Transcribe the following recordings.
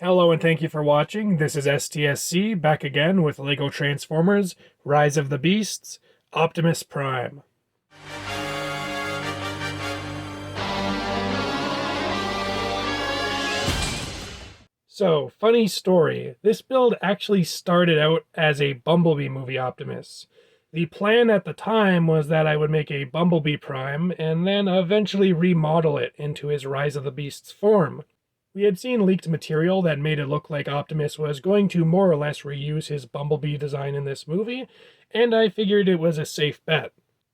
Hello and thank you for watching. This is STSC back again with LEGO Transformers Rise of the Beasts Optimus Prime. So, funny story. This build actually started out as a Bumblebee movie Optimus. The plan at the time was that I would make a Bumblebee Prime and then eventually remodel it into his Rise of the Beasts form. We had seen leaked material that made it look like Optimus was going to more or less reuse his Bumblebee design in this movie, and I figured it was a safe bet.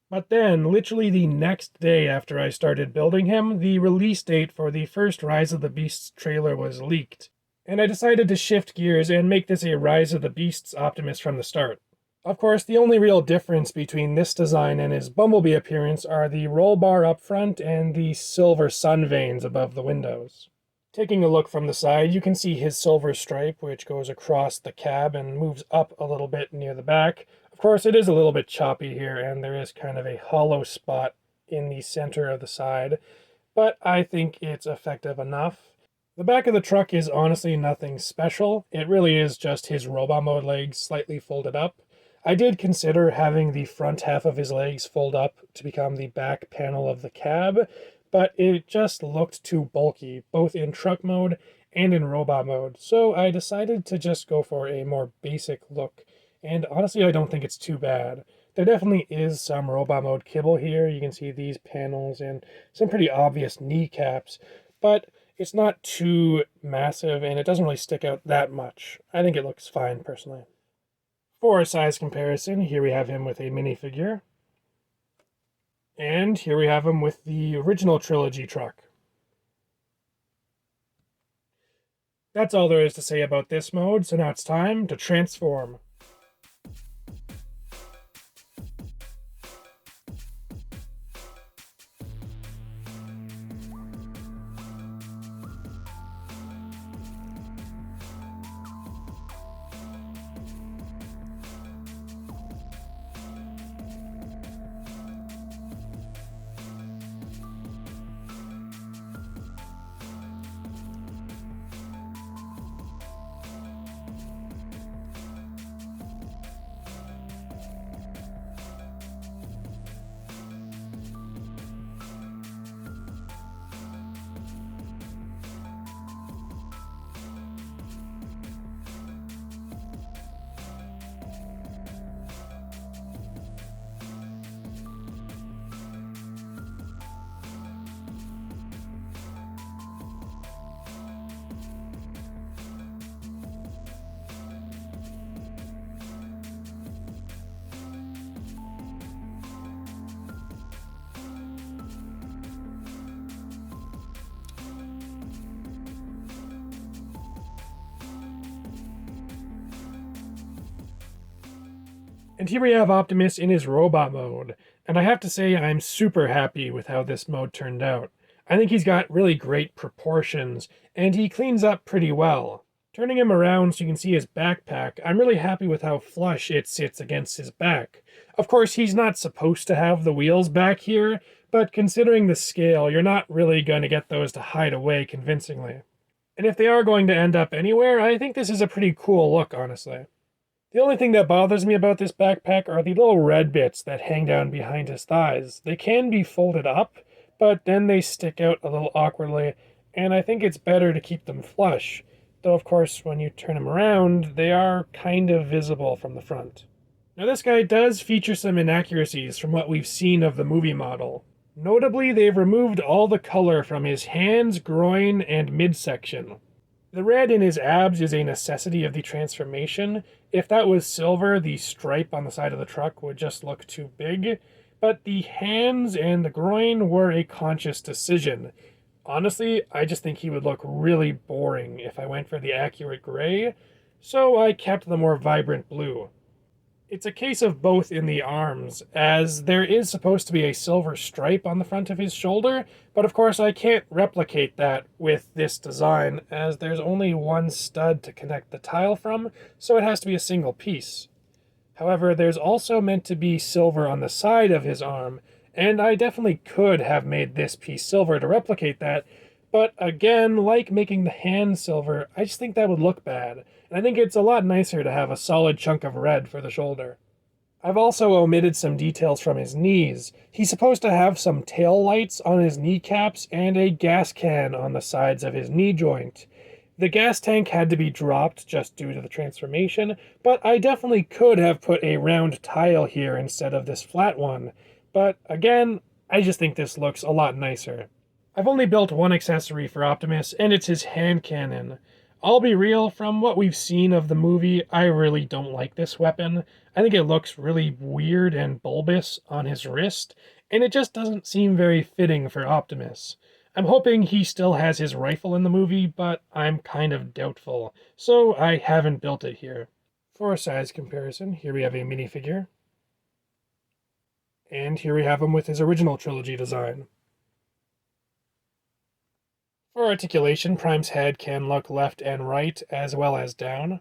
But then, literally the next day after I started building him, the release date for the first Rise of the Beasts trailer was leaked, and I decided to shift gears and make this a Rise of the Beasts Optimus from the start. Of course, the only real difference between this design and his Bumblebee appearance are the roll bar up front and the silver sun veins above the windows. Taking a look from the side, you can see his silver stripe, which goes across the cab and moves up a little bit near the back. Of course, it is a little bit choppy here, and there is kind of a hollow spot in the center of the side, but I think it's effective enough. The back of the truck is honestly nothing special. It really is just his robot mode legs slightly folded up. I did consider having the front half of his legs fold up to become the back panel of the cab, but it just looked too bulky, both in truck mode and in robot mode, so I decided to just go for a more basic look, and honestly I don't think it's too bad. There definitely is some robot mode kibble here. You can see these panels and some pretty obvious kneecaps, but it's not too massive and it doesn't really stick out that much. I think it looks fine personally. For a size comparison, here we have him with a minifigure. And here we have him with the original trilogy truck. That's all there is to say about this mode, so now it's time to transform. And here we have Optimus in his robot mode, and I have to say I'm super happy with how this mode turned out. I think he's got really great proportions, and he cleans up pretty well. Turning him around so you can see his backpack, I'm really happy with how flush it sits against his back. Of course, he's not supposed to have the wheels back here, but considering the scale, you're not really going to get those to hide away convincingly. And if they are going to end up anywhere, I think this is a pretty cool look, honestly. The only thing that bothers me about this backpack are the little red bits that hang down behind his thighs. They can be folded up, but then they stick out a little awkwardly, and I think it's better to keep them flush. Though, of course, when you turn them around, they are kind of visible from the front. Now, this guy does feature some inaccuracies from what we've seen of the movie model. Notably, they've removed all the color from his hands, groin, and midsection. The red in his abs is a necessity of the transformation. If that was silver, the stripe on the side of the truck would just look too big. But the hands and the groin were a conscious decision. Honestly, I just think he would look really boring if I went for the accurate gray, so I kept the more vibrant blue. It's a case of both in the arms, as there is supposed to be a silver stripe on the front of his shoulder, but of course I can't replicate that with this design, as there's only one stud to connect the tile from, so it has to be a single piece. However, there's also meant to be silver on the side of his arm, and I definitely could have made this piece silver to replicate that, But again, like making the hands silver, I just think that would look bad. And I think it's a lot nicer to have a solid chunk of red for the shoulder. I've also omitted some details from his knees. He's supposed to have some tail lights on his kneecaps and a gas can on the sides of his knee joint. The gas tank had to be dropped just due to the transformation, but I definitely could have put a round tile here instead of this flat one. But again, I just think this looks a lot nicer. I've only built one accessory for Optimus, and it's his hand cannon. I'll be real, from what we've seen of the movie, I really don't like this weapon. I think it looks really weird and bulbous on his wrist, and it just doesn't seem very fitting for Optimus. I'm hoping he still has his rifle in the movie, but I'm kind of doubtful, so I haven't built it here. For a size comparison, here we have a minifigure, and here we have him with his original trilogy design. For articulation, Prime's head can look left and right as well as down.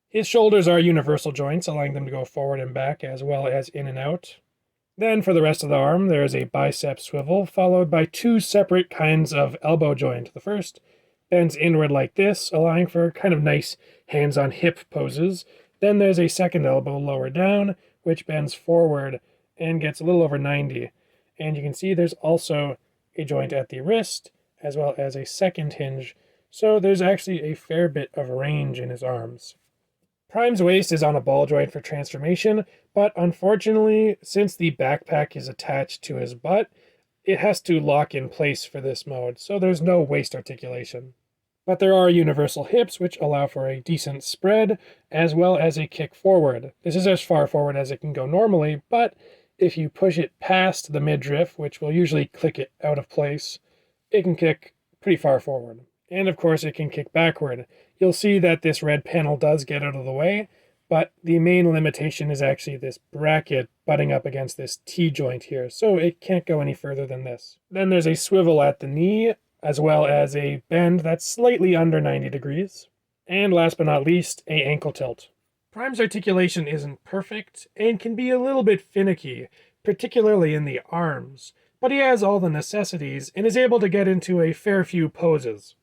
His shoulders are universal joints, allowing them to go forward and back as well as in and out. Then for the rest of the arm, there is a bicep swivel, followed by two separate kinds of elbow joint. The first bends inward like this, allowing for kind of nice hands-on-hip poses. Then there's a second elbow lower down, which bends forward and gets a little over 90. And you can see there's also a joint at the wrist, as well as a second hinge, so there's actually a fair bit of range in his arms. Prime's waist is on a ball joint for transformation, but unfortunately, since the backpack is attached to his butt, it has to lock in place for this mode, so there's no waist articulation. But there are universal hips, which allow for a decent spread, as well as a kick forward. This is as far forward as it can go normally, but if you push it past the midriff, which will usually click it out of place, it can kick pretty far forward. And of course it can kick backward. You'll see that this red panel does get out of the way, but the main limitation is actually this bracket butting up against this T-joint here, so it can't go any further than this. Then there's a swivel at the knee, as well as a bend that's slightly under 90 degrees. And last but not least, a ankle tilt. Prime's articulation isn't perfect, and can be a little bit finicky, particularly in the arms, but he has all the necessities and is able to get into a fair few poses.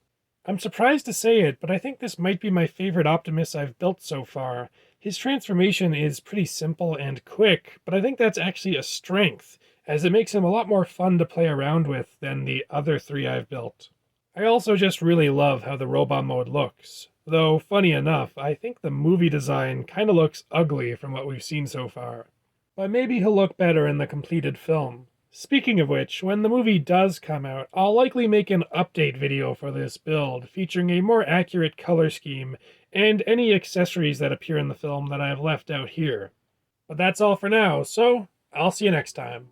I'm surprised to say it, but I think this might be my favorite Optimus I've built so far. His transformation is pretty simple and quick, but I think that's actually a strength, as it makes him a lot more fun to play around with than the other three I've built. I also just really love how the robot mode looks, though funny enough, I think the movie design kind of looks ugly from what we've seen so far. But maybe he'll look better in the completed film. Speaking of which, when the movie does come out, I'll likely make an update video for this build, featuring a more accurate color scheme, and any accessories that appear in the film that I have left out here. But that's all for now, so I'll see you next time.